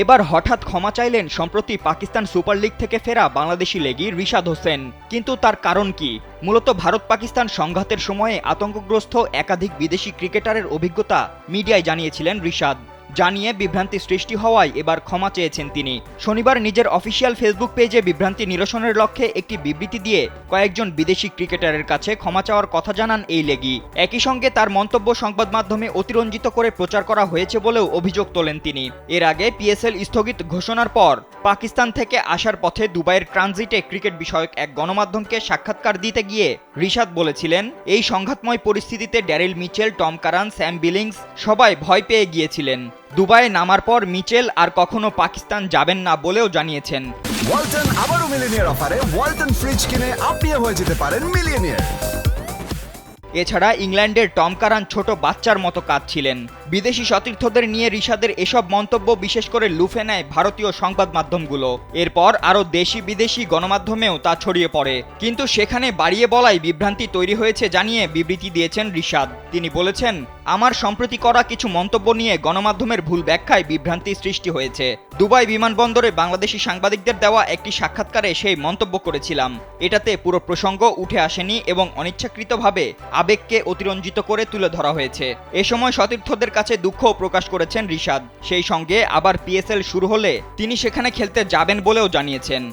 এবার হঠাৎ ক্ষমা চাইলেন সম্প্রতি পাকিস্তান সুপার লিগ থেকে ফেরা বাংলাদেশি লেগি রিশাদ হোসেন। কিন্তু তার কারণ কি? মূলত ভারত পাকিস্তান সংঘাতের সময়ে আতঙ্কগ্রস্ত একাধিক বিদেশি ক্রিকেটারের অভিজ্ঞতা মিডিয়ায় জানিয়েছিলেন রিশাদ। জানিয়ে বিভ্রান্তি সৃষ্টি হওয়ায় এবার ক্ষমা চেয়েছেন তিনি। শনিবার নিজের অফিসিয়াল ফেসবুক পেজে বিভ্রান্তি নিরসনের লক্ষ্যে একটি বিবৃতি দিয়ে কয়েকজন বিদেশি ক্রিকেটারের কাছে ক্ষমা চাওয়ার কথা জানান এই লেগি। একই সঙ্গে তার মন্তব্য সংবাদ মাধ্যমে অতিরঞ্জিত করে প্রচার করা হয়েছে বলেও অভিযোগ তোলেন তিনি। এর আগে পিএসএল স্থগিত ঘোষণার পর পাকিস্তান থেকে আসার পথে দুবাইয়ের ট্রানজিটে ক্রিকেট বিষয়ক এক গণমাধ্যমকে সাক্ষাৎকার দিতে গিয়ে রিশাদ বলেছিলেন, এই সংঘাতময় পরিস্থিতিতে ড্যারিল মিচেল, টম কারান, স্যাম বিলিংস সবাই ভয় পেয়ে গিয়েছিলেন। দুবাইয়ে নামার পর মিচেল আর কখনো পাকিস্তান যাবেন না বলেও জানিয়েছেন। ওয়ালটন আবারও মিলিয়নিয়ার অফারে ওয়ালটন ফ্রিজ কিনে আপনিও হয়ে যেতে পারেন মিলিয়নিয়ার। এছাড়া ইংল্যান্ডের টম কারান ছোট বাচ্চার মতো কাঁদছিলেন। বিদেশি সতীর্থদের নিয়ে রিশাদের এসব মন্তব্য বিশেষ করে লুফে নেয় ভারতীয় সংবাদ মাধ্যমগুলো। এরপর আরও দেশি বিদেশি গণমাধ্যমেও তা ছড়িয়ে পড়ে। কিন্তু সেখানে বাড়িয়ে বলাই বিভ্রান্তি তৈরি হয়েছে জানিয়ে বিবৃতি দিয়েছেন রিশাদ। তিনি বলেছেন, আমার সম্প্রতি করা কিছু মন্তব্য নিয়ে গণমাধ্যমের ভুল ব্যাখ্যায় বিভ্রান্তি সৃষ্টি হয়েছে। দুবাই বিমানবন্দরে বাংলাদেশি সাংবাদিকদের দেওয়া একটি সাক্ষাৎকারে সেই মন্তব্য করেছিলাম। এটাতে পুরো প্রসঙ্গ উঠে আসেনি এবং অনিচ্ছাকৃতভাবে আবেগকে অতিরঞ্জিত করে তুলে ধরা হয়েছে। এ সময় সতীর্থদের কাছে দুঃখও প্রকাশ করেছেন রিশাদ। সেই সঙ্গে আবার পিএসএল শুরু হলে তিনি সেখানে খেলতে যাবেন বলেও জানিয়েছেন।